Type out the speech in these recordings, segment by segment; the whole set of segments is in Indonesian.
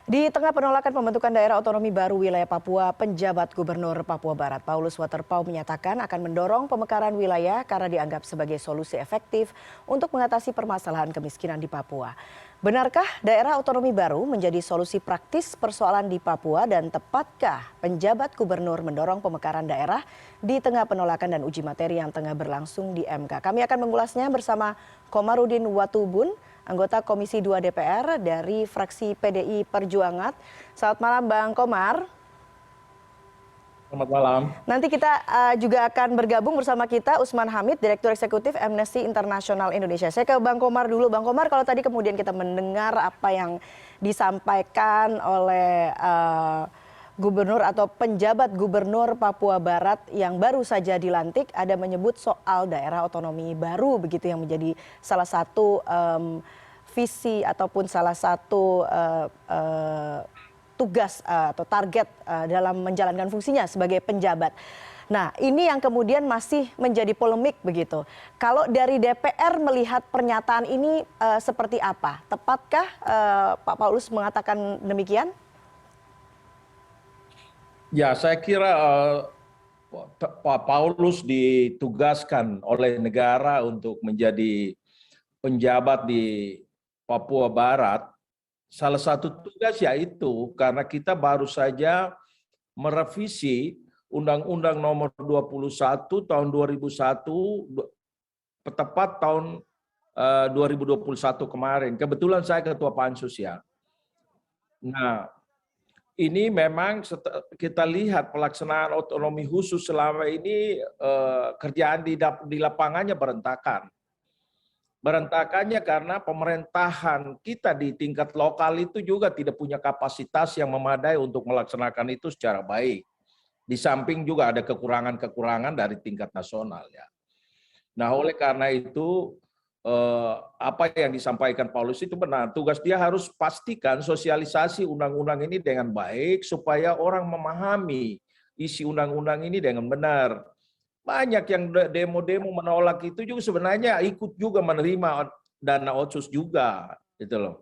Di tengah penolakan pembentukan daerah otonomi baru wilayah Papua, penjabat Gubernur Papua Barat Paulus Waterpauw menyatakan akan mendorong pemekaran wilayah karena dianggap sebagai solusi efektif untuk mengatasi permasalahan kemiskinan di Papua. Benarkah daerah otonomi baru menjadi solusi praktis persoalan di Papua dan tepatkah penjabat gubernur mendorong pemekaran daerah di tengah penolakan dan uji materi yang tengah berlangsung di MK? Kami akan mengulasnya bersama Komarudin Watubun, anggota Komisi 2 DPR dari fraksi PDI Perjuangan. Selamat malam Bang Komar. Selamat malam. Nanti kita juga akan bergabung bersama kita Usman Hamid, Direktur Eksekutif Amnesty International Indonesia. Saya ke Bang Komar dulu. Bang Komar, kalau tadi kemudian kita mendengar apa yang disampaikan oleh gubernur atau penjabat gubernur Papua Barat yang baru saja dilantik, ada menyebut soal daerah otonomi baru begitu yang menjadi salah satu visi ataupun salah satu tugas atau target dalam menjalankan fungsinya sebagai penjabat. Nah, ini yang kemudian masih menjadi polemik begitu. Kalau dari DPR melihat pernyataan ini seperti apa? Tepatkah Pak Paulus mengatakan demikian? Ya, saya kira Pak Paulus ditugaskan oleh negara untuk menjadi penjabat di Papua Barat. Salah satu tugas yaitu karena kita baru saja merevisi Undang-Undang Nomor 21 Tahun 2001 tepat tahun 2021 kemarin. Kebetulan saya ketua Pansus ya. Nah, ini memang kita lihat pelaksanaan otonomi khusus selama ini kerjaan di lapangannya berantakan. Berantakannya karena pemerintahan kita di tingkat lokal itu juga tidak punya kapasitas yang memadai untuk melaksanakan itu secara baik. Di samping juga ada kekurangan-kekurangan dari tingkat nasional ya. Nah, oleh karena itu apa yang disampaikan Paulus itu benar. Tugas dia harus pastikan sosialisasi undang-undang ini dengan baik supaya orang memahami isi undang-undang ini dengan benar. Banyak yang demo-demo menolak itu juga sebenarnya ikut juga menerima dana otsus juga, gitu loh.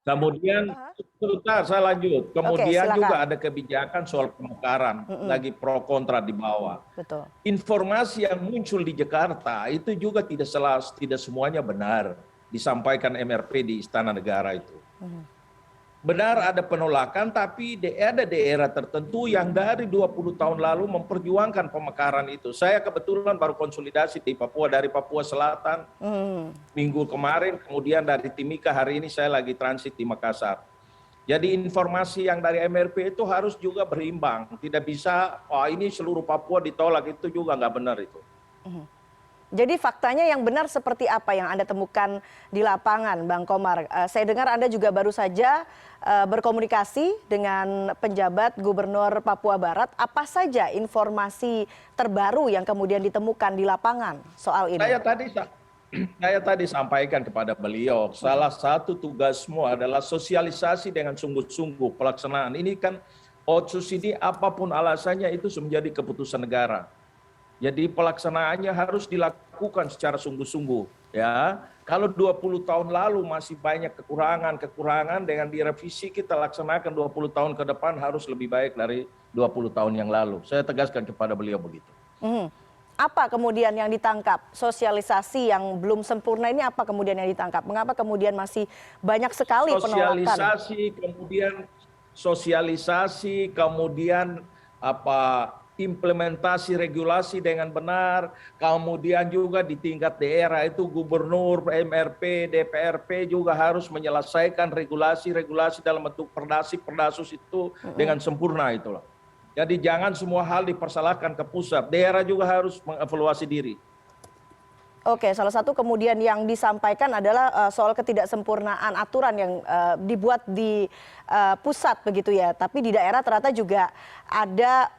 Kemudian, sebentar saya lanjut. Kemudian juga ada kebijakan soal pemekaran, lagi pro kontra di bawah. Betul. Informasi yang muncul di Jakarta itu juga tidak semuanya benar disampaikan MRP di Istana Negara itu. Benar ada penolakan, tapi ada daerah tertentu yang dari 20 tahun lalu memperjuangkan pemekaran itu. Saya kebetulan baru konsolidasi di Papua, dari Papua Selatan minggu kemarin, kemudian dari Timika hari ini saya lagi transit di Makassar. Jadi informasi yang dari MRP itu harus juga berimbang. Tidak bisa, oh ini seluruh Papua ditolak, itu juga nggak benar itu. Jadi faktanya yang benar seperti apa yang Anda temukan di lapangan, Bang Komar? Saya dengar Anda juga baru saja berkomunikasi dengan penjabat Gubernur Papua Barat. Apa saja informasi terbaru yang kemudian ditemukan di lapangan soal ini? Saya tadi sampaikan kepada beliau, salah satu tugasmu adalah sosialisasi dengan sungguh-sungguh pelaksanaan. Ini kan otsus ini apapun alasannya itu menjadi keputusan negara. Jadi pelaksanaannya harus dilakukan secara sungguh-sungguh ya. Kalau 20 tahun lalu masih banyak kekurangan dengan direvisi, kita laksanakan 20 tahun ke depan harus lebih baik dari 20 tahun yang lalu. Saya tegaskan kepada beliau begitu. Apa kemudian yang ditangkap? Sosialisasi yang belum sempurna ini apa kemudian yang ditangkap? Mengapa kemudian masih banyak sekali penolakan? Sosialisasi, kemudian implementasi regulasi dengan benar, kemudian juga di tingkat daerah itu gubernur, MRP, DPRP juga harus menyelesaikan regulasi-regulasi dalam bentuk perdasus itu dengan sempurna itulah. Jadi jangan semua hal dipersalahkan ke pusat, daerah juga harus mengevaluasi diri. Oke, salah satu kemudian yang disampaikan adalah soal ketidaksempurnaan aturan yang dibuat di pusat begitu ya, tapi di daerah ternyata juga ada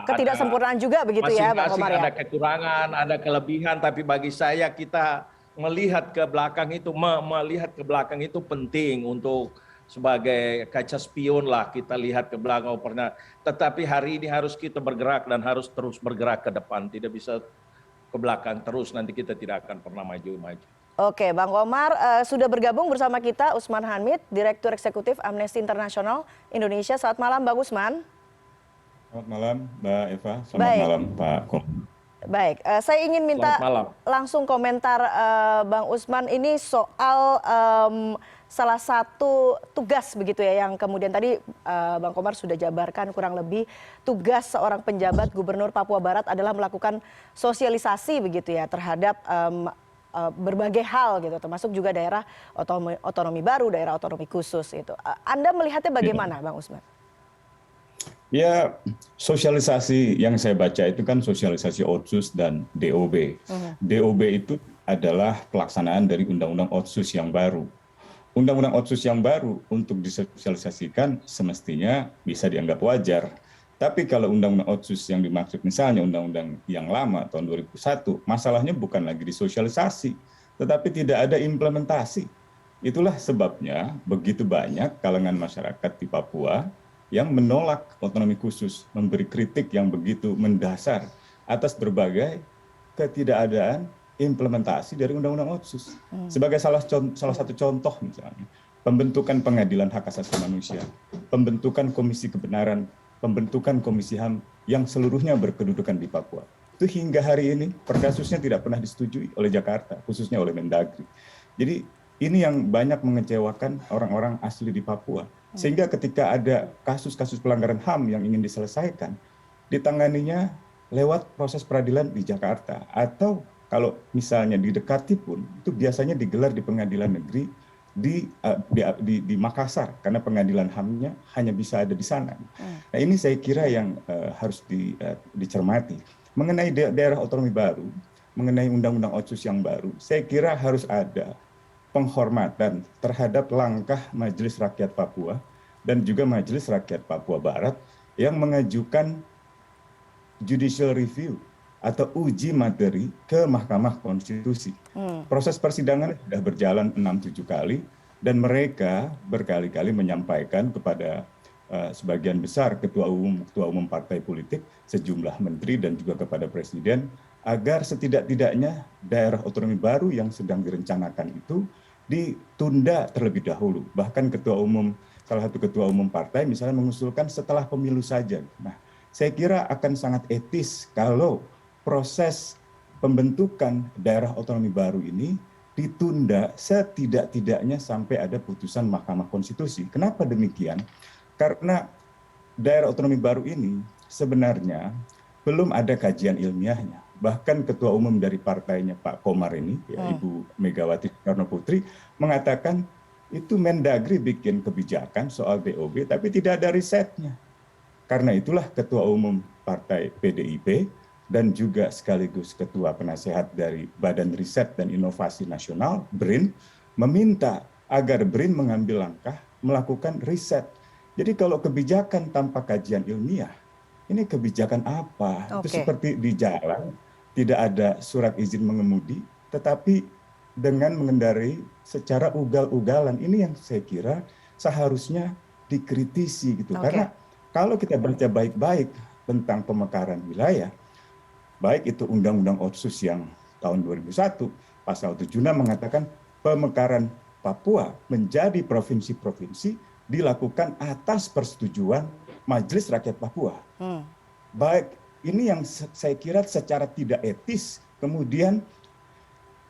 ketidaksempurnaan juga begitu ya, Bang Komar ya. Ada kekurangan, ada kelebihan, tapi bagi saya kita melihat ke belakang itu penting untuk sebagai kaca spion lah, kita lihat ke belakang pernah. Tetapi hari ini harus kita bergerak dan harus terus bergerak ke depan, tidak bisa ke belakang terus, nanti kita tidak akan pernah maju-maju. Oke, Bang Komar sudah bergabung bersama kita Usman Hamid, Direktur Eksekutif Amnesty International Indonesia. Selamat malam, Bang Usman. Selamat malam, Mbak Eva. Selamat Baik, malam, Pak Kom. baik. Saya ingin Selamat minta malam. langsung komentar Bang Usman ini soal salah satu tugas begitu ya yang kemudian tadi Bang Komar sudah jabarkan kurang lebih tugas seorang penjabat Gubernur Papua Barat adalah melakukan sosialisasi begitu ya terhadap berbagai hal gitu, termasuk juga daerah otonomi baru, daerah otonomi khusus itu. Anda melihatnya bagaimana, Bang Usman? Ya, sosialisasi yang saya baca itu kan sosialisasi Otsus dan DOB. DOB itu adalah pelaksanaan dari Undang-Undang Otsus yang baru. Undang-Undang Otsus yang baru untuk disosialisasikan semestinya bisa dianggap wajar. Tapi kalau Undang-Undang Otsus yang dimaksud misalnya Undang-Undang yang lama tahun 2001, masalahnya bukan lagi disosialisasi, tetapi tidak ada implementasi. Itulah sebabnya begitu banyak kalangan masyarakat di Papua yang menolak otonomi khusus, memberi kritik yang begitu mendasar atas berbagai ketidakadaan implementasi dari Undang-Undang Otsus. Sebagai salah satu contoh misalnya, pembentukan pengadilan hak asasi manusia, pembentukan komisi kebenaran, pembentukan komisi HAM yang seluruhnya berkedudukan di Papua. Itu hingga hari ini perkasusnya tidak pernah disetujui oleh Jakarta, khususnya oleh Mendagri. Jadi ini yang banyak mengecewakan orang-orang asli di Papua. Sehingga ketika ada kasus-kasus pelanggaran HAM yang ingin diselesaikan, ditanganinya lewat proses peradilan di Jakarta. Atau kalau misalnya didekati pun, itu biasanya digelar di pengadilan negeri di Makassar, karena pengadilan HAM-nya hanya bisa ada di sana. Nah ini saya kira yang harus dicermati. Mengenai daerah otonomi baru, mengenai Undang-Undang Otsus yang baru, saya kira harus ada penghormatan terhadap langkah Majelis Rakyat Papua dan juga Majelis Rakyat Papua Barat yang mengajukan judicial review atau uji materi ke Mahkamah Konstitusi. Proses persidangan sudah berjalan 6-7 kali dan mereka berkali-kali menyampaikan kepada sebagian besar ketua umum partai politik, sejumlah menteri dan juga kepada presiden agar setidak-tidaknya daerah otonomi baru yang sedang direncanakan itu ditunda terlebih dahulu. Bahkan salah satu ketua umum partai misalnya mengusulkan setelah pemilu saja. Nah, saya kira akan sangat etis kalau proses pembentukan daerah otonomi baru ini ditunda setidak-tidaknya sampai ada putusan Mahkamah Konstitusi. Kenapa demikian? Karena daerah otonomi baru ini sebenarnya belum ada kajian ilmiahnya. Bahkan ketua umum dari partainya Pak Komar ini, ya, Ibu Megawati Soekarno Putri, mengatakan itu Mendagri bikin kebijakan soal DOB, tapi tidak ada risetnya. Karena itulah ketua umum partai PDIP dan juga sekaligus ketua penasehat dari Badan Riset dan Inovasi Nasional, BRIN, meminta agar BRIN mengambil langkah melakukan riset. Jadi kalau kebijakan tanpa kajian ilmiah, ini kebijakan apa? Itu seperti di jalan, tidak ada surat izin mengemudi, tetapi dengan mengendarai secara ugal-ugalan. Ini yang saya kira seharusnya dikritisi gitu. Karena kalau kita baca baik-baik tentang pemekaran wilayah, baik itu Undang-Undang Otsus yang tahun 2001, pasal 76 mengatakan pemekaran Papua menjadi provinsi-provinsi dilakukan atas persetujuan Majelis Rakyat Papua. Baik, ini yang saya kira secara tidak etis, kemudian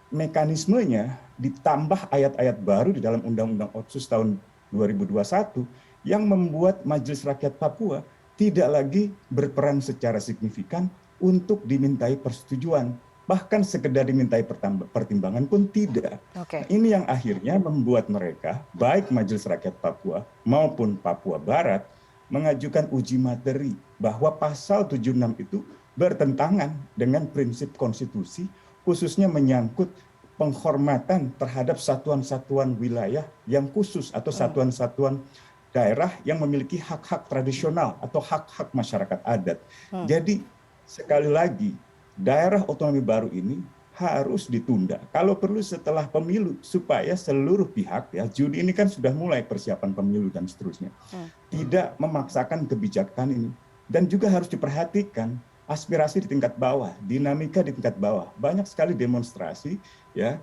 mekanismenya ditambah ayat-ayat baru di dalam Undang-Undang Otsus tahun 2021 yang membuat Majelis Rakyat Papua tidak lagi berperan secara signifikan untuk dimintai persetujuan. Bahkan sekedar dimintai pertimbangan pun tidak. Nah, ini yang akhirnya membuat mereka, baik Majelis Rakyat Papua maupun Papua Barat, mengajukan uji materi bahwa pasal 76 itu bertentangan dengan prinsip konstitusi, khususnya menyangkut penghormatan terhadap satuan-satuan wilayah yang khusus atau satuan-satuan daerah yang memiliki hak-hak tradisional atau hak-hak masyarakat adat. Jadi sekali lagi, daerah otonomi baru ini harus ditunda. Kalau perlu setelah pemilu, supaya seluruh pihak, ya Juni ini kan sudah mulai persiapan pemilu dan seterusnya, tidak memaksakan kebijakan ini. Dan juga harus diperhatikan aspirasi di tingkat bawah, dinamika di tingkat bawah. Banyak sekali demonstrasi, ya,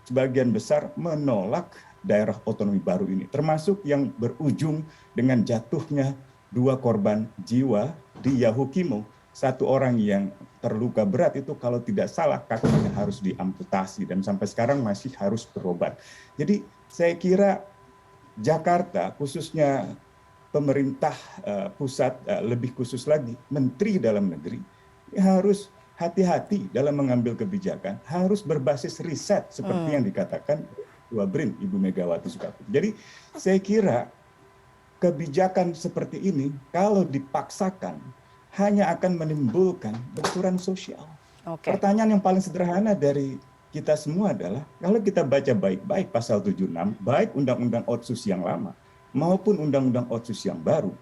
sebagian besar menolak daerah otonomi baru ini, termasuk yang berujung dengan jatuhnya 2 korban jiwa di Yahukimo. 1 orang yang terluka berat itu kalau tidak salah kakinya harus diamputasi dan sampai sekarang masih harus berobat. Jadi saya kira Jakarta, khususnya pemerintah pusat, lebih khusus lagi Menteri Dalam Negeri, harus hati-hati dalam mengambil kebijakan, harus berbasis riset seperti yang dikatakan Ketua BRIN Ibu Megawati Soekarno. Jadi saya kira kebijakan seperti ini kalau dipaksakan hanya akan menimbulkan benturan sosial. Pertanyaan yang paling sederhana dari kita semua adalah, kalau kita baca baik-baik pasal 76, baik Undang-Undang Otsus yang lama maupun Undang-Undang Otsus yang baru,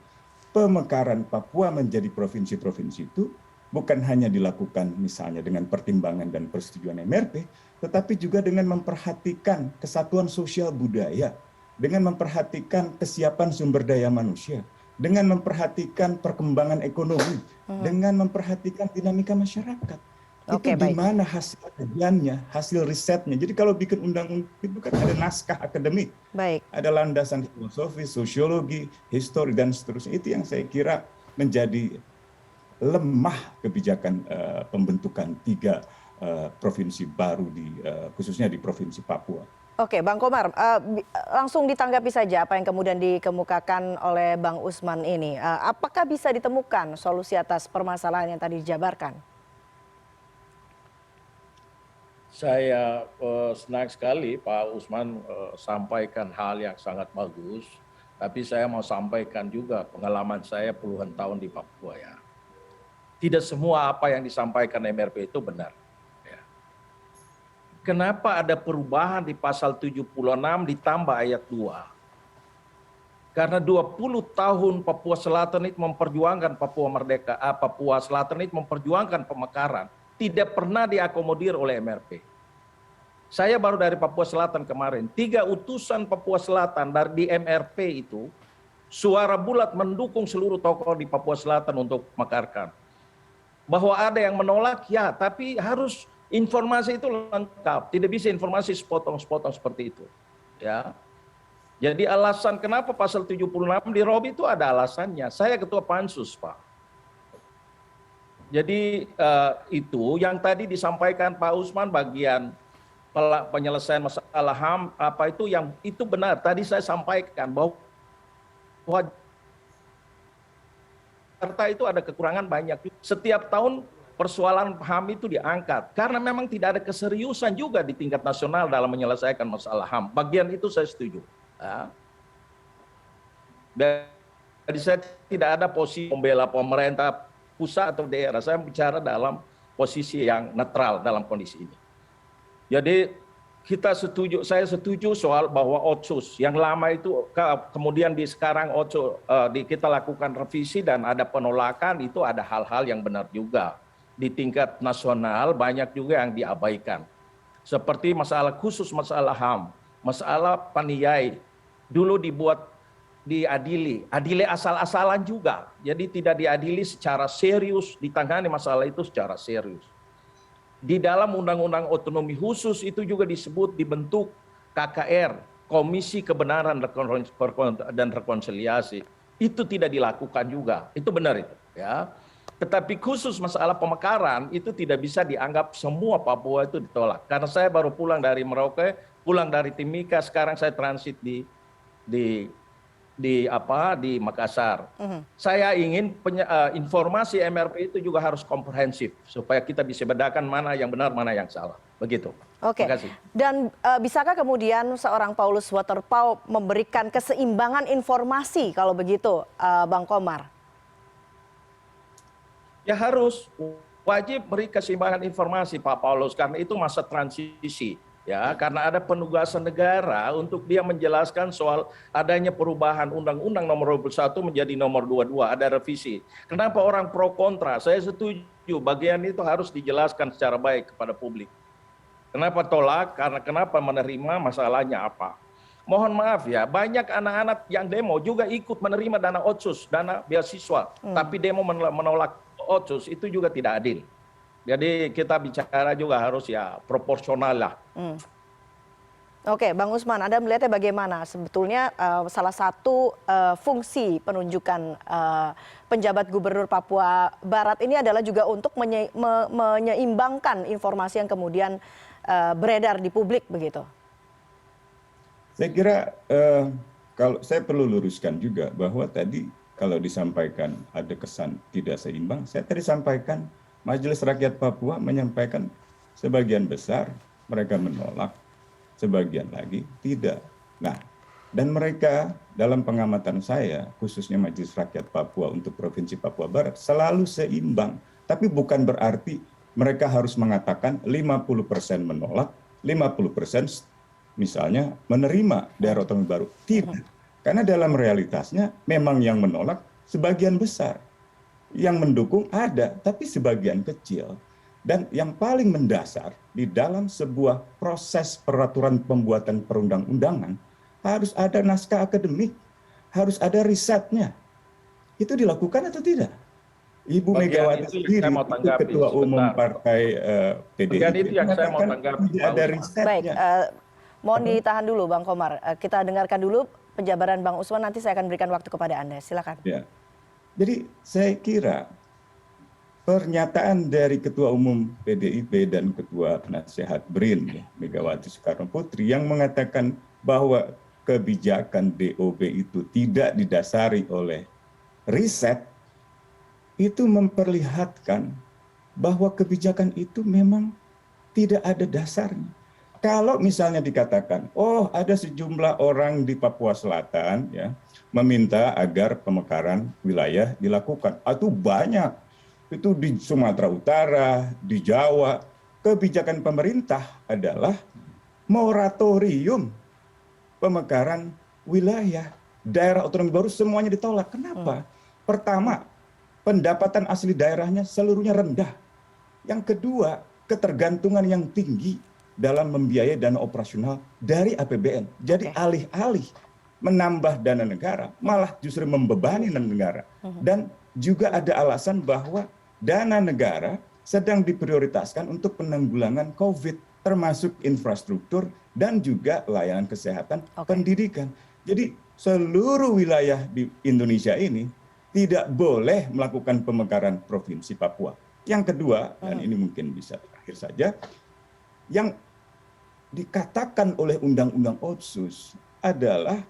pemekaran Papua menjadi provinsi-provinsi itu bukan hanya dilakukan misalnya dengan pertimbangan dan persetujuan MRP, tetapi juga dengan memperhatikan kesatuan sosial budaya, dengan memperhatikan kesiapan sumber daya manusia, dengan memperhatikan perkembangan ekonomi, dengan memperhatikan dinamika masyarakat. Itu di mana hasil kajiannya, hasil risetnya. Jadi kalau bikin undang-undang itu kan ada naskah akademik, ada landasan filosofi, sosiologi, histori, dan seterusnya. Itu yang saya kira menjadi lemah kebijakan pembentukan 3 provinsi baru khususnya di Provinsi Papua. Oke, Bang Komar, langsung ditanggapi saja apa yang kemudian dikemukakan oleh Bang Usman ini. Apakah bisa ditemukan solusi atas permasalahan yang tadi dijabarkan? Saya senang sekali Pak Usman sampaikan hal yang sangat bagus, tapi saya mau sampaikan juga pengalaman saya puluhan tahun di Papua ya. Tidak semua apa yang disampaikan MRP itu benar. Kenapa ada perubahan di pasal 76 ditambah ayat 2? Karena 20 tahun Papua Selatan itu memperjuangkan Papua Merdeka, Papua Selatan itu memperjuangkan pemekaran, tidak pernah diakomodir oleh MRP. Saya baru dari Papua Selatan kemarin, 3 utusan Papua Selatan dari MRP itu, suara bulat mendukung seluruh tokoh di Papua Selatan untuk mekarkan. Bahwa ada yang menolak, ya, tapi harus informasi itu lengkap, tidak bisa informasi sepotong-sepotong seperti itu. Ya. Jadi alasan kenapa pasal 76 dirobi itu ada alasannya. Saya ketua pansus, Pak. Jadi itu yang tadi disampaikan Pak Usman bagian penyelesaian masalah HAM, apa itu yang itu benar. Tadi saya sampaikan bahwa Jakarta itu ada kekurangan banyak. Setiap tahun persoalan HAM itu diangkat karena memang tidak ada keseriusan juga di tingkat nasional dalam menyelesaikan masalah HAM. Bagian itu saya setuju. Ya. Jadi saya tidak ada posisi membela pemerintah pusat atau daerah. Saya bicara dalam posisi yang netral dalam kondisi ini. Jadi saya setuju soal bahwa Otsus yang lama itu kemudian sekarang Otsus kita lakukan revisi dan ada penolakan, itu ada hal-hal yang benar juga. Di tingkat nasional banyak juga yang diabaikan. Seperti masalah khusus masalah HAM, masalah paniai. Dulu diadili asal-asalan juga. Jadi tidak diadili secara serius, ditangani masalah itu secara serius. Di dalam Undang-Undang Otonomi Khusus itu juga disebut dibentuk KKR, Komisi Kebenaran dan Rekonsiliasi. Itu tidak dilakukan juga. Itu benar itu, ya. Tetapi khusus masalah pemekaran itu tidak bisa dianggap semua Papua itu ditolak. Karena saya baru pulang dari Merauke, pulang dari Timika, sekarang saya transit di Makassar. Saya ingin informasi MRP itu juga harus komprehensif supaya kita bisa bedakan mana yang benar, mana yang salah. Begitu. Oke. Terima kasih. Dan bisakah kemudian seorang Paulus Waterpauw memberikan keseimbangan informasi kalau begitu, Bang Komar? Ya harus, wajib beri keseimbangan informasi Pak Paulus, karena itu masa transisi. Ya, karena ada penugasan negara untuk dia menjelaskan soal adanya perubahan Undang-Undang nomor 21 menjadi nomor 22, ada revisi. Kenapa orang pro kontra? Saya setuju, bagian itu harus dijelaskan secara baik kepada publik. Kenapa tolak? Karena kenapa menerima, masalahnya apa? Mohon maaf ya, banyak anak-anak yang demo juga ikut menerima dana Otsus, dana beasiswa, tapi demo menolak Otsus, itu juga tidak adil. Jadi kita bicara juga harus ya proporsional lah. Oke, Bang Usman, Anda melihatnya bagaimana? Sebetulnya salah satu fungsi penunjukan penjabat Gubernur Papua Barat ini adalah juga untuk menyeimbangkan informasi yang kemudian beredar di publik begitu. Saya kira kalau saya perlu luruskan juga bahwa tadi kalau disampaikan ada kesan tidak seimbang, saya tadi sampaikan Majelis Rakyat Papua menyampaikan sebagian besar mereka menolak, sebagian lagi tidak. Nah, dan mereka dalam pengamatan saya, khususnya Majelis Rakyat Papua untuk Provinsi Papua Barat, selalu seimbang. Tapi bukan berarti mereka harus mengatakan 50% menolak, 50% misalnya menerima daerah otonomi baru. Tidak. Karena dalam realitasnya memang yang menolak sebagian besar. Yang mendukung ada, tapi sebagian kecil. Dan yang paling mendasar di dalam sebuah proses peraturan pembuatan perundang-undangan harus ada naskah akademik, harus ada risetnya. Itu dilakukan atau tidak? Ibu Megawati sendiri itu ketua umum partai PDIP. Itu yang saya mau tanggapi. Tidak ada risetnya. Baik, mohon ditahan dulu Bang Komar. Kita dengarkan dulu penjabaran Bang Usman, nanti saya akan berikan waktu kepada Anda. Silakan. Ya. Jadi saya kira pernyataan dari Ketua Umum PDIP dan Ketua Penasehat BRIN, Megawati Soekarno Putri, yang mengatakan bahwa kebijakan DOB itu tidak didasari oleh riset, itu memperlihatkan bahwa kebijakan itu memang tidak ada dasarnya. Kalau misalnya dikatakan, oh ada sejumlah orang di Papua Selatan ya meminta agar pemekaran wilayah dilakukan, itu banyak. Itu di Sumatera Utara, di Jawa, kebijakan pemerintah adalah moratorium pemekaran wilayah. Daerah otonomi baru semuanya ditolak. Kenapa? Pertama, pendapatan asli daerahnya seluruhnya rendah. Yang kedua, ketergantungan yang tinggi dalam membiayai dana operasional dari APBN. Jadi alih-alih menambah dana negara, malah justru membebani dana negara. Dan juga ada alasan bahwa dana negara sedang diprioritaskan untuk penanggulangan COVID, termasuk infrastruktur dan juga layanan kesehatan, pendidikan. Jadi seluruh wilayah di Indonesia ini tidak boleh melakukan pemekaran Provinsi Papua. Yang kedua, dan ini mungkin bisa terakhir saja, yang dikatakan oleh Undang-Undang Otsus adalah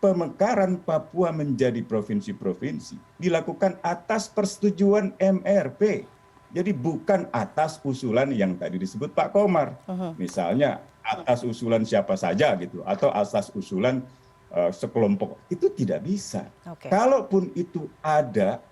pemekaran Papua menjadi provinsi-provinsi dilakukan atas persetujuan MRP. Jadi bukan atas usulan yang tadi disebut Pak Komar. Misalnya atas usulan siapa saja gitu, atau atas usulan sekelompok. Itu tidak bisa. Kalaupun itu ada,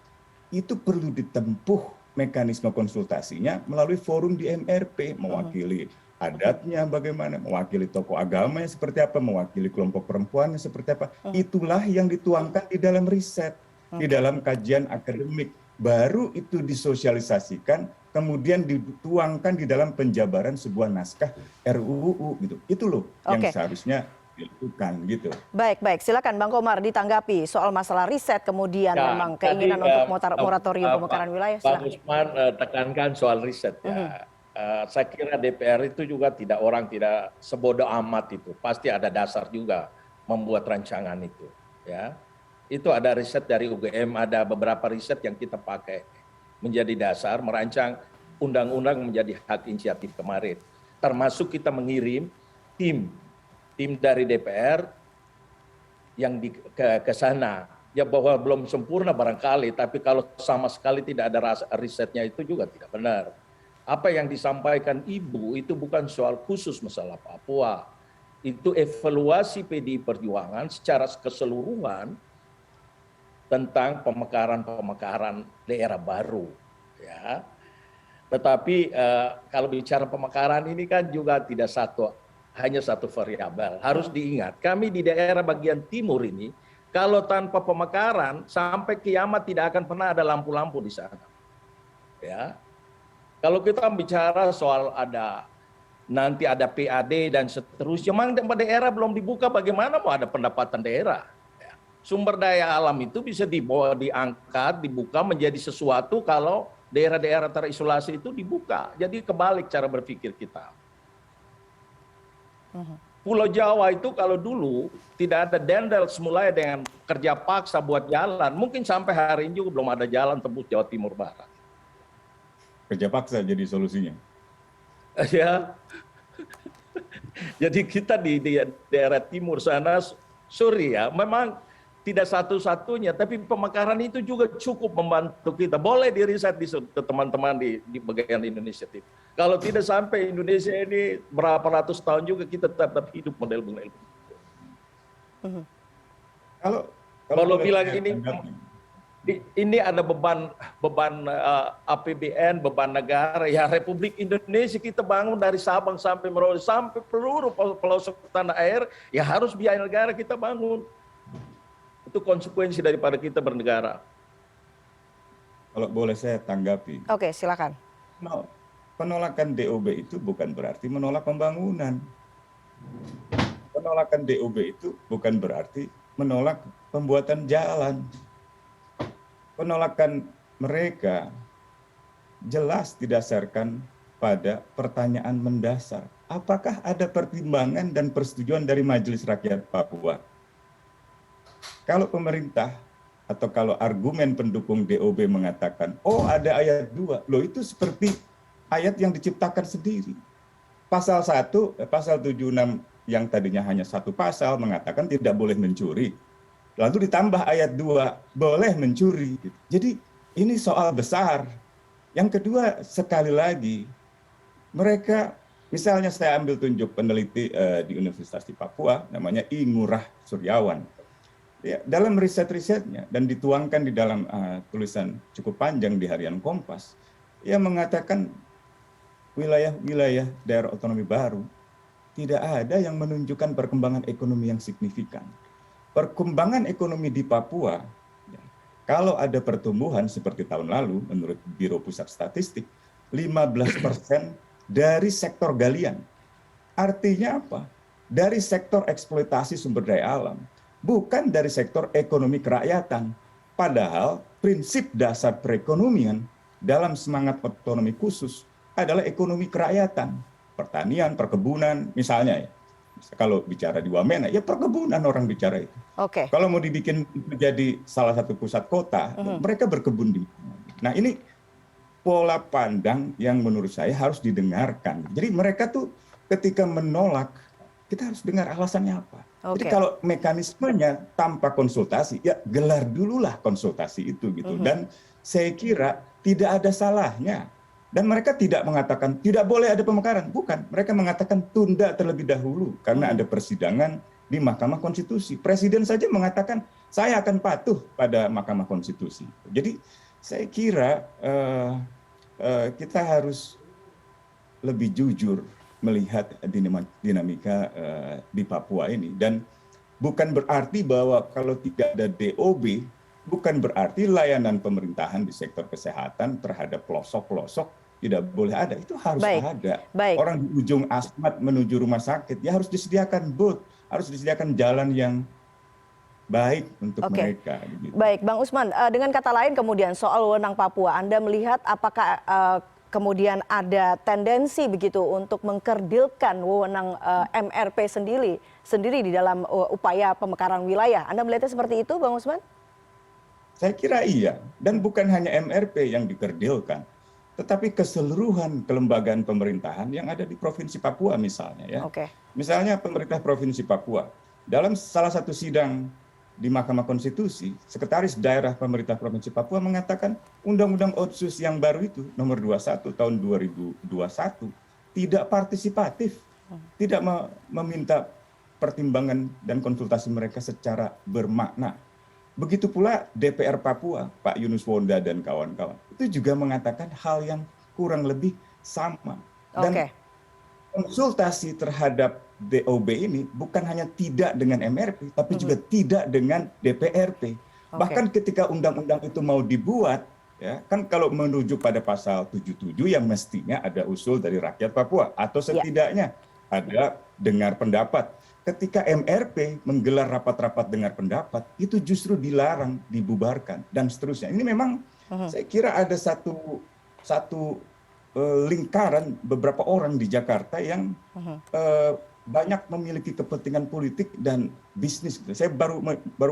itu perlu ditempuh mekanisme konsultasinya melalui forum di MRP, mewakili adatnya bagaimana, mewakili tokoh agamanya seperti apa, mewakili kelompok perempuannya seperti apa. Itulah yang dituangkan di dalam riset, di dalam kajian akademik. Baru itu disosialisasikan, kemudian dituangkan di dalam penjabaran sebuah naskah RUU gitu. Itu loh yang seharusnya dilakukan gitu. Baik, silakan Bang Komar ditanggapi soal masalah riset, kemudian memang keinginan untuk moratorium pemekaran wilayah. Bang Usman tekankan soal riset ya. Saya kira DPR itu juga tidak sebodoh amat itu. Pasti ada dasar juga membuat rancangan itu. Ya, itu ada riset dari UGM, ada beberapa riset yang kita pakai menjadi dasar merancang undang-undang menjadi hak inisiatif kemarin. Termasuk kita mengirim tim dari DPR yang ke sana. Ya bahwa belum sempurna barangkali, tapi kalau sama sekali tidak ada risetnya itu juga tidak benar. Apa yang disampaikan Ibu itu bukan soal khusus masalah Papua. Itu evaluasi PDI Perjuangan secara keseluruhan tentang pemekaran daerah baru. Ya. Tetapi kalau bicara pemekaran ini kan juga tidak hanya satu variabel. Harus diingat, kami di daerah bagian timur ini, kalau tanpa pemekaran, sampai kiamat tidak akan pernah ada lampu-lampu di sana. Ya. Kalau kita bicara soal nanti ada PAD dan seterusnya, memang daerah belum dibuka, bagaimana mau ada pendapatan daerah? Ya. Sumber daya alam itu bisa diangkat, dibuka menjadi sesuatu kalau daerah-daerah terisolasi itu dibuka. Jadi kebalik cara berpikir kita. Pulau Jawa itu kalau dulu tidak ada dendel semulanya dengan kerja paksa buat jalan, mungkin sampai hari ini juga belum ada jalan tembus Jawa Timur Barat. Kerja paksa jadi solusinya. Ya, jadi kita di daerah timur sana, sorry ya, memang tidak satu-satunya, tapi pemekaran itu juga cukup membantu kita. Boleh diriset di teman-teman di bagian Indonesia itu. Kalau tidak sampai Indonesia ini berapa ratus tahun juga kita tetap hidup model-model. Kalau bilang ini ada beban APBN, beban negara, ya Republik Indonesia kita bangun dari Sabang sampai Merauke sampai seluruh pelosok tanah air, ya harus biaya negara kita bangun. Itu konsekuensi daripada kita bernegara. Kalau boleh saya tanggapi. Oke, silakan. Penolakan DOB itu bukan berarti menolak pembangunan. Penolakan DOB itu bukan berarti menolak pembuatan jalan. Penolakan mereka jelas didasarkan pada pertanyaan mendasar. Apakah ada pertimbangan dan persetujuan dari Majelis Rakyat Papua? Kalau pemerintah atau kalau argumen pendukung DOB mengatakan, oh ada ayat 2, loh itu seperti ayat yang diciptakan sendiri. Pasal 1, pasal 76 yang tadinya hanya satu pasal mengatakan tidak boleh mencuri. Lalu ditambah ayat 2, boleh mencuri. Jadi ini soal besar. Yang kedua, sekali lagi, mereka, misalnya saya ambil tunjuk peneliti di Universitas di Papua, namanya I. Ngurah Suryawan. Ya, dalam riset-risetnya dan dituangkan di dalam tulisan cukup panjang di Harian Kompas, ia mengatakan wilayah-wilayah daerah otonomi baru tidak ada yang menunjukkan perkembangan ekonomi yang signifikan. Perkembangan ekonomi di Papua, ya, kalau ada pertumbuhan seperti tahun lalu, menurut Biro Pusat Statistik, 15% dari sektor galian. Artinya apa? Dari sektor eksploitasi sumber daya alam, bukan dari sektor ekonomi kerakyatan. Padahal prinsip dasar perekonomian dalam semangat otonomi khusus adalah ekonomi kerakyatan. Pertanian, perkebunan, misalnya ya. Kalau bicara di Wamena, ya perkebunan orang bicara itu. Oke. Kalau mau dibikin menjadi salah satu pusat kota, mereka berkebun di. Nah ini pola pandang yang menurut saya harus didengarkan. Jadi mereka tuh ketika menolak, kita harus dengar alasannya apa. Jadi kalau mekanismenya tanpa konsultasi, ya gelar dululah konsultasi itu gitu. Dan saya kira tidak ada salahnya. Dan mereka tidak mengatakan tidak boleh ada pemekaran, bukan. Mereka mengatakan tunda terlebih dahulu karena ada persidangan di Mahkamah Konstitusi. Presiden saja mengatakan saya akan patuh pada Mahkamah Konstitusi. Jadi saya kira kita harus lebih jujur melihat dinamika di Papua ini. Dan bukan berarti bahwa kalau tidak ada DOB, bukan berarti layanan pemerintahan di sektor kesehatan terhadap pelosok-pelosok tidak boleh ada. Itu harus ada. Orang di ujung asmat menuju rumah sakit, ya harus disediakan booth, harus disediakan jalan yang baik untuk mereka. Gitu. Baik, Bang Usman, dengan kata lain kemudian soal wewenang Papua, Anda melihat apakah kemudian ada tendensi begitu untuk mengkerdilkan wewenang MRP sendiri di dalam upaya pemekaran wilayah? Anda melihatnya seperti itu, Bang Usman? Saya kira iya, dan bukan hanya MRP yang dikerdilkan, tetapi keseluruhan kelembagaan pemerintahan yang ada di Provinsi Papua misalnya. Ya. Misalnya pemerintah Provinsi Papua, dalam salah satu sidang di Mahkamah Konstitusi, Sekretaris Daerah Pemerintah Provinsi Papua mengatakan Undang-Undang Otsus yang baru itu, nomor 21 tahun 2021, tidak partisipatif, tidak meminta pertimbangan dan konsultasi mereka secara bermakna. Begitu pula DPR Papua, Pak Yunus Wonda dan kawan-kawan, itu juga mengatakan hal yang kurang lebih sama. Dan konsultasi terhadap DOB ini bukan hanya tidak dengan MRP, tapi juga tidak dengan DPRP. Bahkan ketika undang-undang itu mau dibuat, ya kan kalau merujuk pada pasal 77 yang mestinya ada usul dari rakyat Papua, atau setidaknya ada dengar pendapat. Ketika MRP menggelar rapat-rapat dengar pendapat, itu justru dilarang, dibubarkan, dan seterusnya. Ini memang saya kira ada satu lingkaran beberapa orang di Jakarta yang banyak memiliki kepentingan politik dan bisnis. Saya baru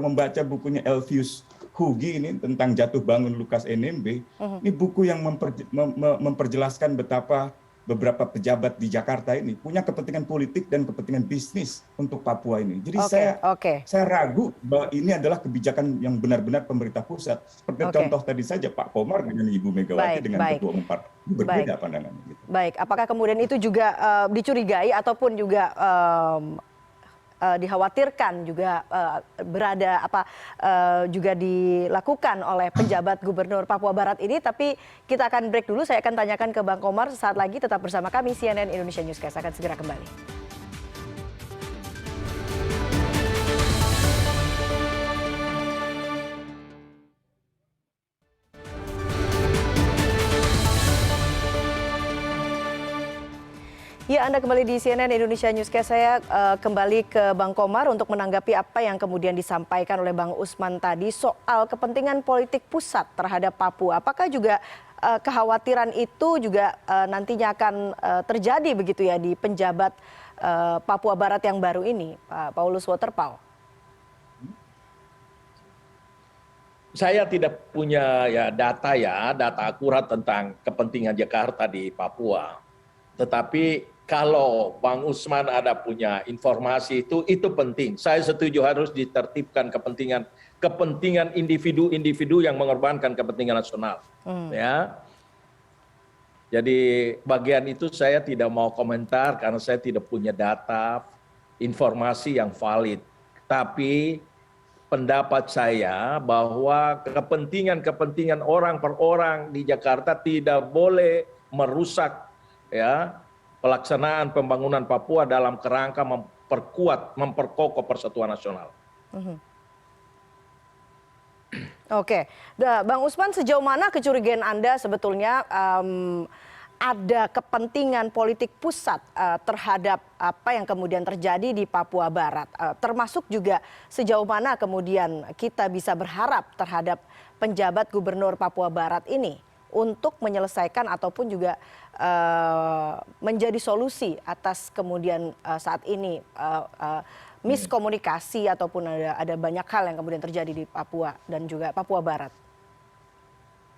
membaca bukunya Elvius Hugi ini tentang jatuh bangun Lukas NMB. Ini buku yang memperjelaskan betapa beberapa pejabat di Jakarta ini punya kepentingan politik dan kepentingan bisnis untuk Papua ini. Jadi saya ragu bahwa ini adalah kebijakan yang benar-benar pemerintah pusat. Seperti contoh tadi saja Pak Komar dengan Ibu Megawati dengan Ketua Umum Partai berbeda pandangannya. Gitu. Baik, apakah kemudian itu juga dicurigai ataupun juga dikhawatirkan juga juga dilakukan oleh penjabat Gubernur Papua Barat ini? Tapi kita akan break dulu. Saya akan tanyakan ke Bang Komar sesaat lagi. Tetap bersama kami, CNN Indonesia Newscast akan segera kembali. Ya, Anda kembali di CNN Indonesia Newscast. Saya kembali ke Bang Komar untuk menanggapi apa yang kemudian disampaikan oleh Bang Usman tadi soal kepentingan politik pusat terhadap Papua. Apakah juga kekhawatiran itu juga nantinya akan terjadi begitu ya di penjabat Papua Barat yang baru ini, Pak Paulus Waterpauw? Saya tidak punya data akurat tentang kepentingan Jakarta di Papua. Tetapi kalau Bang Usman ada punya informasi itu penting. Saya setuju harus ditertibkan kepentingan individu-individu yang mengorbankan kepentingan nasional. Ya. Jadi bagian itu saya tidak mau komentar karena saya tidak punya data, informasi yang valid. Tapi pendapat saya bahwa kepentingan orang per orang di Jakarta tidak boleh merusak pelaksanaan pembangunan Papua dalam kerangka memperkokoh persatuan nasional. Oke, Bang Usman, sejauh mana kecurigaan Anda sebetulnya ada kepentingan politik pusat terhadap apa yang kemudian terjadi di Papua Barat? Termasuk juga sejauh mana kemudian kita bisa berharap terhadap penjabat Gubernur Papua Barat ini untuk menyelesaikan ataupun juga menjadi solusi atas kemudian saat ini miskomunikasi ataupun ada banyak hal yang kemudian terjadi di Papua dan juga Papua Barat.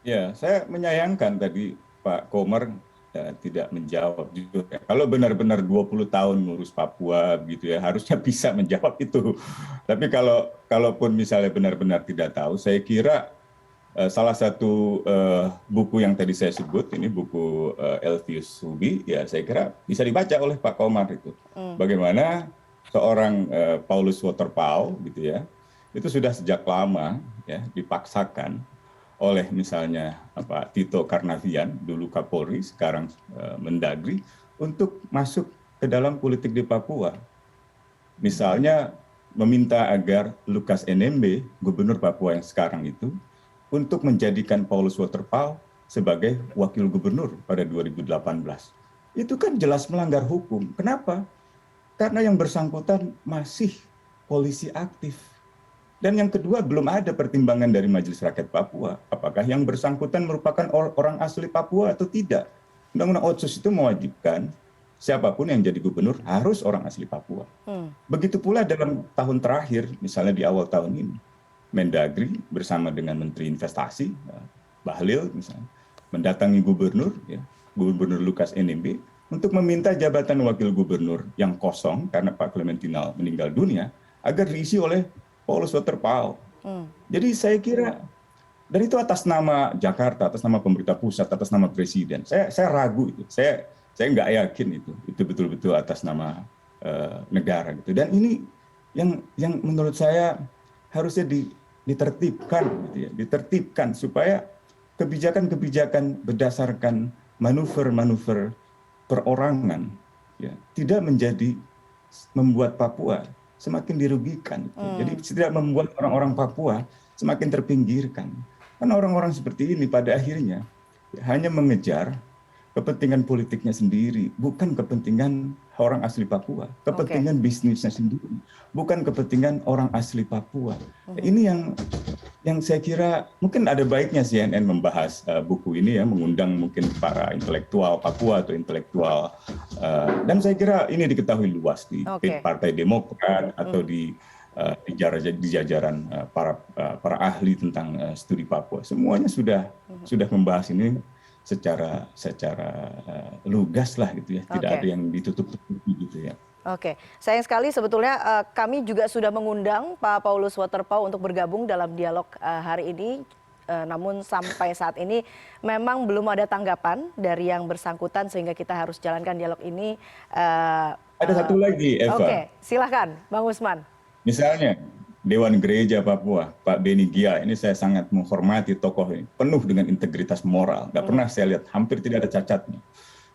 Ya, saya menyayangkan tadi Pak Komar tidak menjawab jujur. Kalau benar-benar 20 tahun ngurus Papua gitu ya, harusnya bisa menjawab itu. Tapi kalaupun misalnya benar-benar tidak tahu, saya kira salah satu buku yang tadi saya sebut, ini buku Elvius Hugi, ya saya kira bisa dibaca oleh Pak Komar itu. Bagaimana seorang Paulus Waterpauw gitu ya, itu sudah sejak lama ya dipaksakan oleh misalnya Tito Karnavian, dulu Kapolri, sekarang Mendagri, untuk masuk ke dalam politik di Papua. Misalnya meminta agar Lukas NMB, gubernur Papua yang sekarang itu, untuk menjadikan Paulus Waterpauw sebagai wakil gubernur pada 2018. Itu kan jelas melanggar hukum. Kenapa? Karena yang bersangkutan masih polisi aktif. Dan yang kedua, belum ada pertimbangan dari Majelis Rakyat Papua. Apakah yang bersangkutan merupakan orang asli Papua atau tidak? Undang-Undang Otsus itu mewajibkan siapapun yang jadi gubernur harus orang asli Papua. Begitu pula dalam tahun terakhir, misalnya di awal tahun ini, Mendagri bersama dengan Menteri Investasi, Bahlil misalnya, mendatangi Gubernur Lukas NMB, untuk meminta jabatan wakil gubernur yang kosong karena Pak Clementinal meninggal dunia, agar diisi oleh Paulus Waterpauw. Jadi saya kira, dan itu atas nama Jakarta, atas nama pemerintah pusat, atas nama Presiden. Saya ragu itu, saya nggak yakin itu betul-betul atas nama negara gitu. Dan ini yang menurut saya harusnya ditertibkan, gitu ya, ditertibkan supaya kebijakan-kebijakan berdasarkan manuver-manuver perorangan, ya, tidak membuat Papua semakin dirugikan. Jadi tidak membuat orang-orang Papua semakin terpinggirkan. Karena orang-orang seperti ini pada akhirnya hanya mengejar kepentingan politiknya sendiri, bukan kepentingan orang asli Papua, kepentingan bisnisnya sendiri, bukan kepentingan orang asli Papua. Ini yang saya kira mungkin ada baiknya CNN membahas buku ini ya, mengundang mungkin para intelektual Papua atau intelektual Dan saya kira ini diketahui luas di Oke. Partai Demokrat atau di jajaran para ahli tentang studi Papua. Semuanya sudah membahas ini secara lugas lah gitu ya. Tidak ada yang ditutup-tutupi gitu ya. Oke, sayang sekali sebetulnya kami juga sudah mengundang Pak Paulus Waterpauw untuk bergabung dalam dialog hari ini. Namun sampai saat ini memang belum ada tanggapan dari yang bersangkutan sehingga kita harus jalankan dialog ini. Ada satu lagi, Eva. Oke, silakan Bang Usman. Misalnya Dewan Gereja Papua, Pak Beni Gia, ini saya sangat menghormati tokoh ini, penuh dengan integritas moral. Nggak pernah saya lihat, hampir tidak ada cacatnya.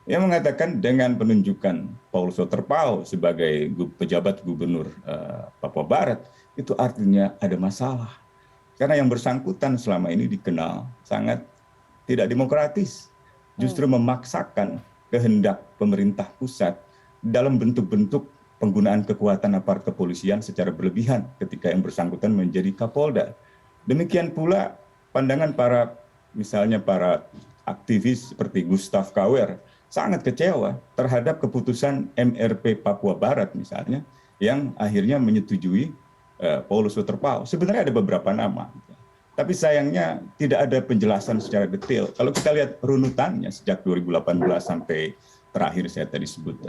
Ia mengatakan dengan penunjukan Paulus Waterpauw sebagai pejabat gubernur Papua Barat, itu artinya ada masalah. Karena yang bersangkutan selama ini dikenal sangat tidak demokratis. Justru memaksakan kehendak pemerintah pusat dalam bentuk-bentuk penggunaan kekuatan aparat kepolisian secara berlebihan ketika yang bersangkutan menjadi Kapolda. Demikian pula pandangan misalnya para aktivis seperti Gustav Kauer sangat kecewa terhadap keputusan MRP Papua Barat misalnya yang akhirnya menyetujui Paulus Waterpauw. Sebenarnya ada beberapa nama, tapi sayangnya tidak ada penjelasan secara detail. Kalau kita lihat runutannya sejak 2018 sampai terakhir saya tadi sebut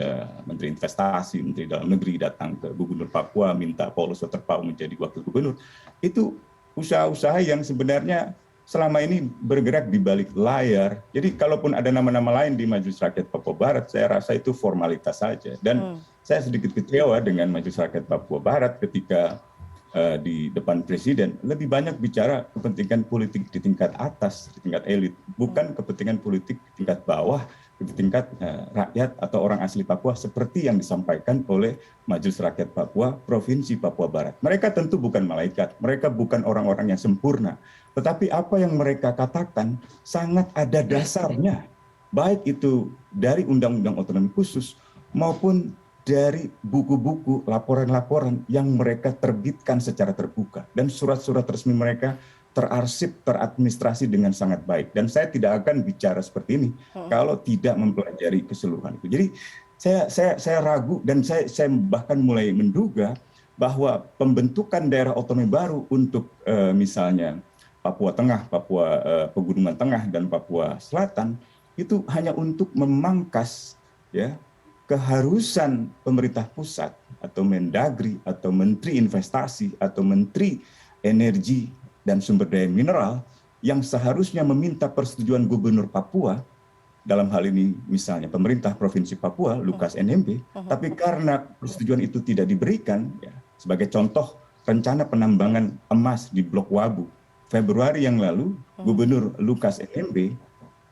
Menteri Investasi, Menteri Dalam Negeri datang ke Gubernur Papua minta Paulus Waterpauw menjadi wakil gubernur. Itu usaha-usaha yang sebenarnya selama ini bergerak di balik layar. Jadi kalaupun ada nama-nama lain di Majelis Rakyat Papua Barat, saya rasa itu formalitas saja. Dan saya sedikit kecewa dengan Majelis Rakyat Papua Barat ketika di depan presiden lebih banyak bicara kepentingan politik di tingkat atas, di tingkat elit, bukan kepentingan politik di tingkat bawah, di tingkat rakyat atau orang asli Papua seperti yang disampaikan oleh Majelis Rakyat Papua Provinsi Papua Barat. Mereka tentu bukan malaikat, mereka bukan orang-orang yang sempurna, tetapi apa yang mereka katakan sangat ada dasarnya, baik itu dari Undang-Undang Otonomi Khusus maupun dari buku-buku, laporan-laporan yang mereka terbitkan secara terbuka. Dan surat-surat resmi mereka terarsip, teradministrasi dengan sangat baik. Dan saya tidak akan bicara seperti ini kalau tidak mempelajari keseluruhan itu. Jadi saya ragu dan saya bahkan mulai menduga bahwa pembentukan daerah otonomi baru untuk misalnya Papua Tengah, Papua Pegunungan Tengah, dan Papua Selatan itu hanya untuk memangkas ya keharusan pemerintah pusat atau Mendagri atau Menteri Investasi atau Menteri Energi dan Sumber Daya Mineral yang seharusnya meminta persetujuan Gubernur Papua, dalam hal ini misalnya pemerintah Provinsi Papua, Lukas NMB, tapi karena persetujuan itu tidak diberikan, ya, sebagai contoh rencana penambangan emas di Blok Wabu, Februari yang lalu Gubernur Lukas NMB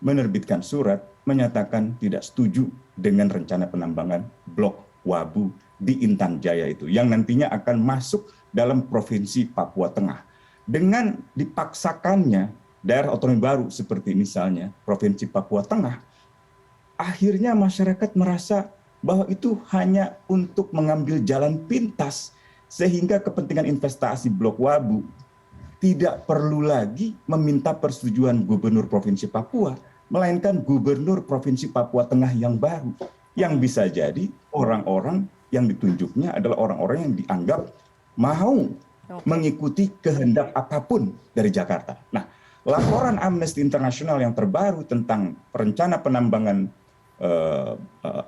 menerbitkan surat menyatakan tidak setuju dengan rencana penambangan Blok Wabu di Intan Jaya itu, yang nantinya akan masuk dalam Provinsi Papua Tengah. Dengan dipaksakannya daerah otonomi baru seperti misalnya Provinsi Papua Tengah, akhirnya masyarakat merasa bahwa itu hanya untuk mengambil jalan pintas, sehingga kepentingan investasi Blok Wabu tidak perlu lagi meminta persetujuan Gubernur Provinsi Papua, melainkan Gubernur Provinsi Papua Tengah yang baru, yang bisa jadi orang-orang yang ditunjuknya adalah orang-orang yang dianggap mau mengikuti kehendak apapun dari Jakarta. Nah, laporan Amnesty International yang terbaru tentang rencana penambangan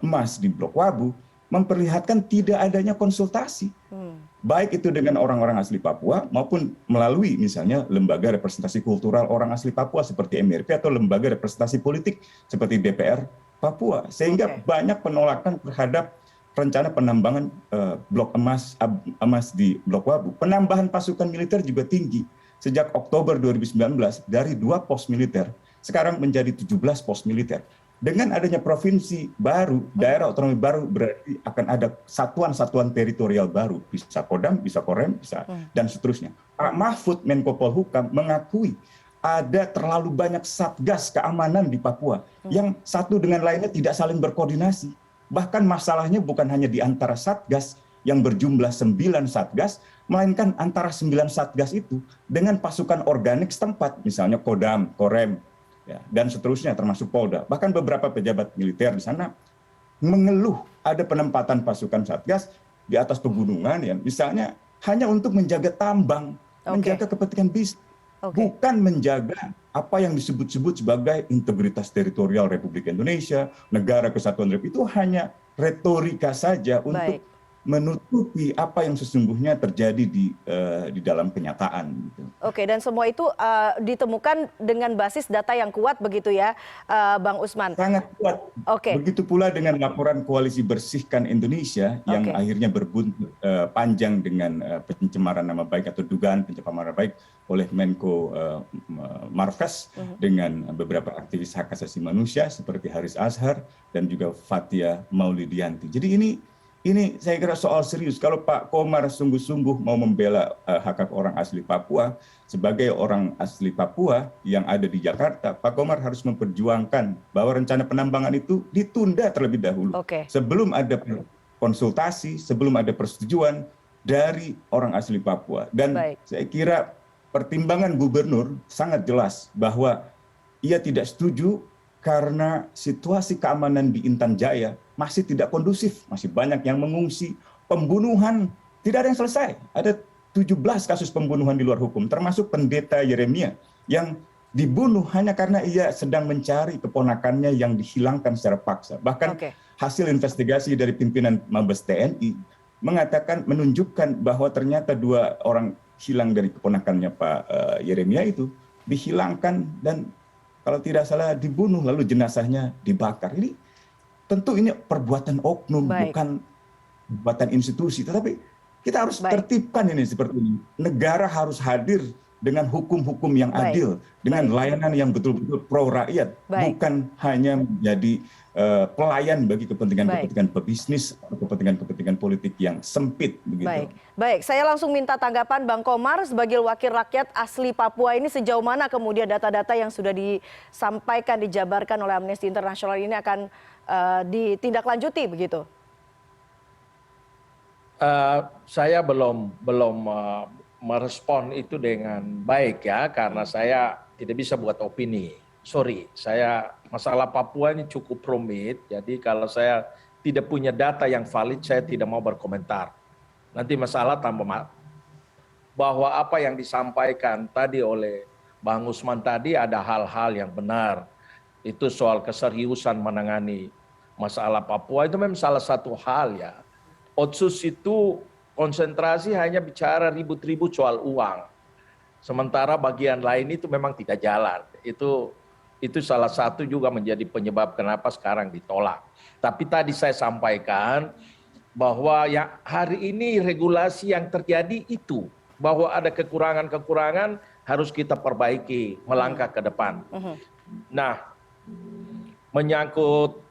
emas di Blok Wabu memperlihatkan tidak adanya konsultasi, baik itu dengan orang-orang asli Papua maupun melalui misalnya lembaga representasi kultural orang asli Papua seperti MRP atau lembaga representasi politik seperti DPR Papua, sehingga banyak penolakan terhadap rencana penambangan blok emas di Blok Wabu. Penambahan pasukan militer juga tinggi. Sejak Oktober 2019 dari 2 pos militer sekarang menjadi 17 pos militer. Dengan adanya provinsi baru, daerah otonomi baru, berarti akan ada satuan-satuan teritorial baru, bisa Kodam, bisa Korem, bisa dan seterusnya. Pak Mahfud Menko Polhukam mengakui ada terlalu banyak satgas keamanan di Papua yang satu dengan lainnya tidak saling berkoordinasi. Bahkan masalahnya bukan hanya di antara satgas yang berjumlah 9 satgas, melainkan antara 9 satgas itu dengan pasukan organik setempat, misalnya Kodam, Korem, ya, dan seterusnya termasuk Polda. Bahkan beberapa pejabat militer di sana mengeluh ada penempatan pasukan Satgas di atas pegunungan ya, misalnya hanya untuk menjaga tambang, menjaga kepentingan bisnis, bukan menjaga apa yang disebut-sebut sebagai integritas teritorial Republik Indonesia, negara kesatuan Republik. Itu hanya retorika saja untuk menutupi apa yang sesungguhnya terjadi di dalam kenyataan. Gitu. Oke, dan semua itu ditemukan dengan basis data yang kuat begitu ya, Bang Usman? Sangat kuat. Begitu pula dengan laporan Koalisi Bersihkan Indonesia yang akhirnya berbuntut panjang dengan pencemaran nama baik atau dugaan pencemaran nama baik oleh Menko Marves dengan beberapa aktivis hak asasi manusia seperti Haris Azhar dan juga Fathia Maulidiyanti. Jadi ini saya kira soal serius. Kalau Pak Komar sungguh-sungguh mau membela hak-hak orang asli Papua, sebagai orang asli Papua yang ada di Jakarta, Pak Komar harus memperjuangkan bahwa rencana penambangan itu ditunda terlebih dahulu. Sebelum ada konsultasi, sebelum ada persetujuan dari orang asli Papua. Dan saya kira pertimbangan gubernur sangat jelas bahwa ia tidak setuju karena situasi keamanan di Intan Jaya masih tidak kondusif, masih banyak yang mengungsi, pembunuhan tidak ada yang selesai. Ada 17 kasus pembunuhan di luar hukum, termasuk pendeta Yeremia yang dibunuh hanya karena ia sedang mencari keponakannya yang dihilangkan secara paksa. Bahkan hasil investigasi dari pimpinan Mabes TNI menunjukkan bahwa ternyata 2 orang hilang dari keponakannya Pak Yeremia itu dihilangkan dan kalau tidak salah dibunuh lalu jenazahnya dibakar. Ini tentu ini perbuatan oknum, bukan perbuatan institusi. Tetapi kita harus tertibkan ini seperti ini. Negara harus hadir dengan hukum-hukum yang adil, dengan layanan yang betul-betul pro rakyat, bukan hanya menjadi pelayan bagi kepentingan-kepentingan pebisnis atau kepentingan-kepentingan politik yang sempit. Begitu. Baik, saya langsung minta tanggapan Bang Komar sebagai wakil rakyat asli Papua ini, sejauh mana kemudian data-data yang sudah disampaikan, dijabarkan oleh Amnesty International ini akan ditindaklanjuti begitu? Saya belum merespon itu dengan baik ya, karena saya tidak bisa buat opini. Sorry, masalah Papua ini cukup rumit, jadi kalau saya tidak punya data yang valid, saya tidak mau berkomentar. Nanti masalah tambah bahwa apa yang disampaikan tadi oleh Bang Usman tadi ada hal-hal yang benar. Itu soal keseriusan menangani masalah Papua itu memang salah satu hal ya. Otsus itu konsentrasi hanya bicara ribut-ribut soal uang. Sementara bagian lain itu memang tidak jalan. Itu salah satu juga menjadi penyebab kenapa sekarang ditolak. Tapi tadi saya sampaikan bahwa ya hari ini regulasi yang terjadi itu, bahwa ada kekurangan-kekurangan harus kita perbaiki, melangkah ke depan. Nah, menyangkut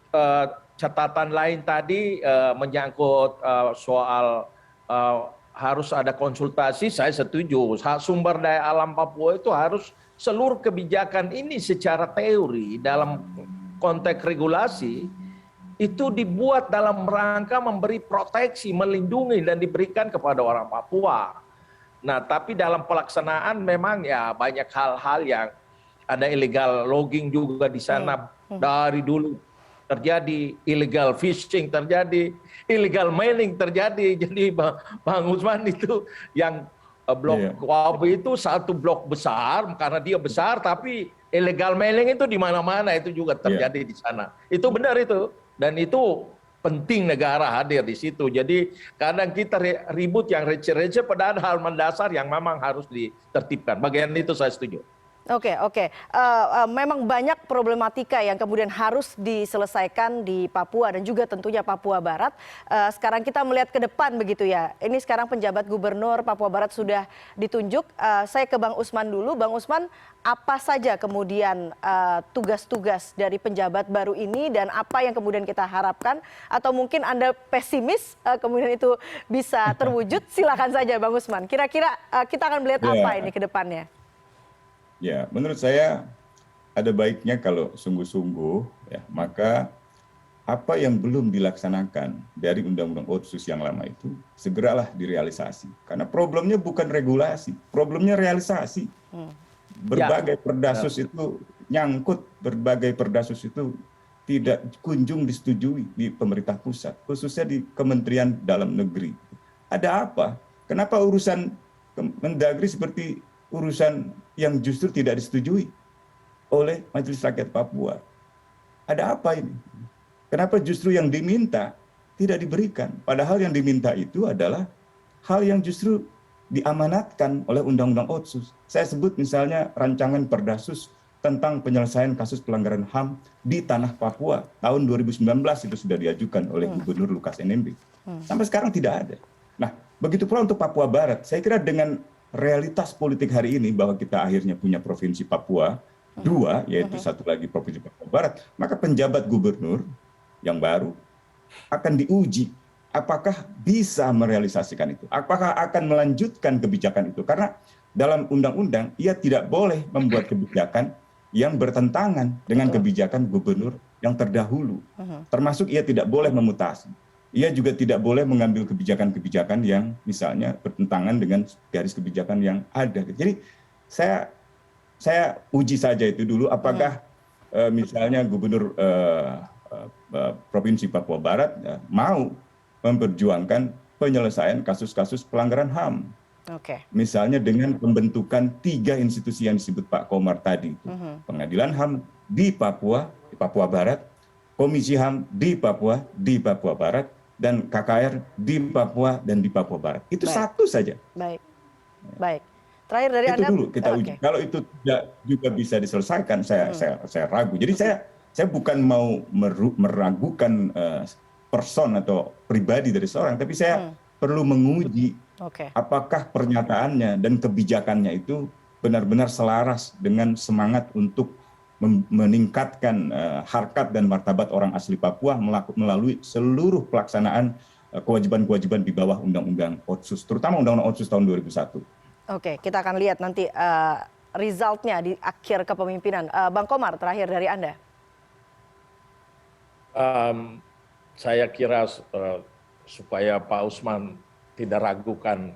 catatan lain tadi, menyangkut soal harus ada konsultasi, saya setuju. Sumber daya alam Papua itu harus seluruh kebijakan ini secara teori dalam konteks regulasi itu dibuat dalam rangka memberi proteksi, melindungi dan diberikan kepada orang Papua. Nah, tapi dalam pelaksanaan memang ya banyak hal-hal yang ada illegal logging juga di sana dari dulu terjadi, illegal fishing terjadi, illegal mining terjadi. Jadi Bang Usman itu yang blok Wabi itu satu blok besar karena dia besar, tapi illegal mining itu di mana-mana itu juga terjadi di sana. Itu benar itu, dan itu penting negara hadir di situ. Jadi kadang kita ribut yang receh-receh padahal hal mendasar yang memang harus ditertibkan. Bagian itu saya setuju. Oke. Memang banyak problematika yang kemudian harus diselesaikan di Papua dan juga tentunya Papua Barat. Sekarang kita melihat ke depan begitu ya. Ini sekarang penjabat gubernur Papua Barat sudah ditunjuk. Saya ke Bang Usman dulu. Bang Usman, apa saja kemudian tugas-tugas dari penjabat baru ini dan apa yang kemudian kita harapkan? Atau mungkin Anda pesimis kemudian itu bisa terwujud? Silakan saja Bang Usman. Kira-kira kita akan melihat apa ini ke depannya? Ya, menurut saya ada baiknya kalau sungguh-sungguh, ya, maka apa yang belum dilaksanakan dari Undang-Undang Otsus yang lama itu segeralah direalisasi. Karena problemnya bukan regulasi, problemnya realisasi. Berbagai perdasus itu nyangkut, berbagai perdasus itu tidak kunjung disetujui di pemerintah pusat, khususnya di Kementerian Dalam Negeri. Ada apa? Kenapa urusan Mendagri seperti urusan yang justru tidak disetujui oleh Majelis Rakyat Papua? Ada apa ini? Kenapa justru yang diminta tidak diberikan? Padahal yang diminta itu adalah hal yang justru diamanatkan oleh Undang-Undang Otsus. Saya sebut misalnya rancangan Perdasus tentang penyelesaian kasus pelanggaran HAM di tanah Papua. Tahun 2019 itu sudah diajukan oleh Gubernur Lukas NMB. Sampai sekarang tidak ada. Nah, begitu pula untuk Papua Barat. Saya kira dengan realitas politik hari ini bahwa kita akhirnya punya Provinsi Papua, dua, yaitu satu lagi Provinsi Papua Barat, maka penjabat gubernur yang baru akan diuji apakah bisa merealisasikan itu, apakah akan melanjutkan kebijakan itu. Karena dalam undang-undang ia tidak boleh membuat kebijakan yang bertentangan dengan kebijakan gubernur yang terdahulu. Termasuk ia tidak boleh memutasi. Ia juga tidak boleh mengambil kebijakan-kebijakan yang misalnya bertentangan dengan garis kebijakan yang ada. Jadi saya uji saja itu dulu apakah misalnya gubernur Provinsi Papua Barat mau memperjuangkan penyelesaian kasus-kasus pelanggaran HAM. Misalnya dengan pembentukan 3 institusi yang disebut Pak Komar tadi. Pengadilan HAM di Papua Barat, Komisi HAM di Papua Barat, dan KKR di Papua dan di Papua Barat. Itu satu saja. Baik. Terakhir dari Anda. Itu dulu kita uji. Kalau itu tidak juga bisa diselesaikan, saya ragu. Jadi saya bukan mau meragukan person atau pribadi dari seorang, tapi saya perlu menguji apakah pernyataannya dan kebijakannya itu benar-benar selaras dengan semangat untuk meningkatkan harkat dan martabat orang asli Papua melalui seluruh pelaksanaan kewajiban-kewajiban di bawah Undang-Undang Otsus, terutama Undang-Undang Otsus tahun 2001. Oke, kita akan lihat nanti resultnya di akhir kepemimpinan. Bang Komar, terakhir dari Anda. Saya kira supaya Pak Usman tidak ragukan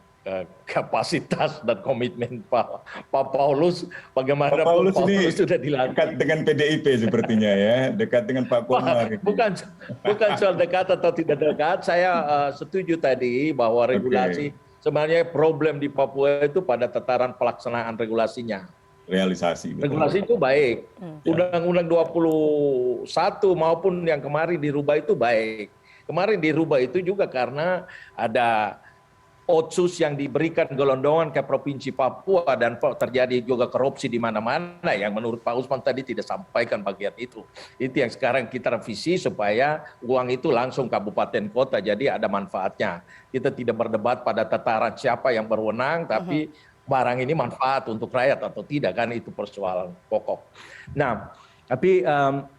kapasitas dan komitmen Pak Paulus, bagaimana Pak Paulus sudah dilantik. Dekat dengan PDIP sepertinya ya, dekat dengan Pak Komar. Bukan soal dekat atau tidak dekat, saya setuju tadi bahwa regulasi sebenarnya problem di Papua itu pada tataran pelaksanaan regulasinya. Realisasi. Regulasi itu baik. Undang-Undang 21 maupun yang kemarin dirubah itu baik. Kemarin dirubah itu juga karena ada Otsus yang diberikan gelondongan ke Provinsi Papua dan terjadi juga korupsi di mana-mana yang menurut Pak Usman tadi tidak sampaikan bagian itu. Itu yang sekarang kita revisi supaya uang itu langsung kabupaten kota, jadi ada manfaatnya. Kita tidak berdebat pada tataran siapa yang berwenang, tapi barang ini manfaat untuk rakyat atau tidak, kan itu persoalan pokok. Nah, tapi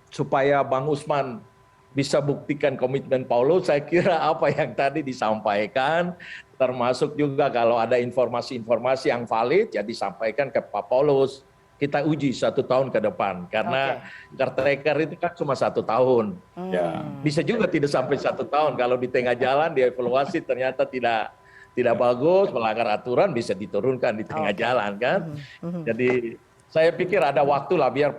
supaya Bang Usman bisa buktikan komitmen Paulus, saya kira apa yang tadi disampaikan, termasuk juga kalau ada informasi-informasi yang valid, ya disampaikan ke Pak Paulus. Kita uji 1 tahun ke depan, karena caretaker itu kan cuma 1 tahun. Ya, bisa juga tidak sampai 1 tahun, kalau di tengah jalan dievaluasi ternyata tidak bagus, melanggar aturan, bisa diturunkan di tengah jalan kan. Jadi saya pikir ada waktu lah biar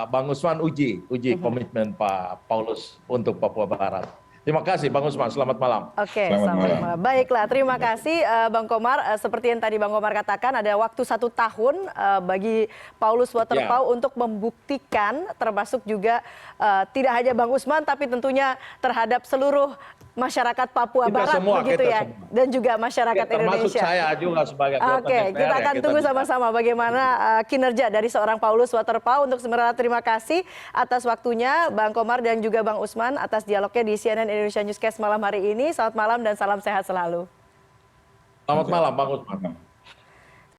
Bang Usman uji komitmen Pak Paulus untuk Papua Barat. Terima kasih Bang Usman, selamat malam. Oke, selamat malam. Baiklah, terima kasih Bang Komar. Seperti yang tadi Bang Komar katakan, ada waktu 1 tahun bagi Paulus Waterpauw untuk membuktikan, termasuk juga tidak hanya Bang Usman, tapi tentunya terhadap seluruh masyarakat Papua Barat, begitu ya, dan juga masyarakat Indonesia. Termasuk saya juga sebagai ketua DPR. Kita akan tunggu sama-sama bagaimana kinerja dari seorang Paulus Waterpauw. Untuk sementara terima kasih atas waktunya Bang Komar dan juga Bang Usman atas dialognya di CNN Indonesia Newscast malam hari ini. Selamat malam dan salam sehat selalu. Selamat malam Bang Usman.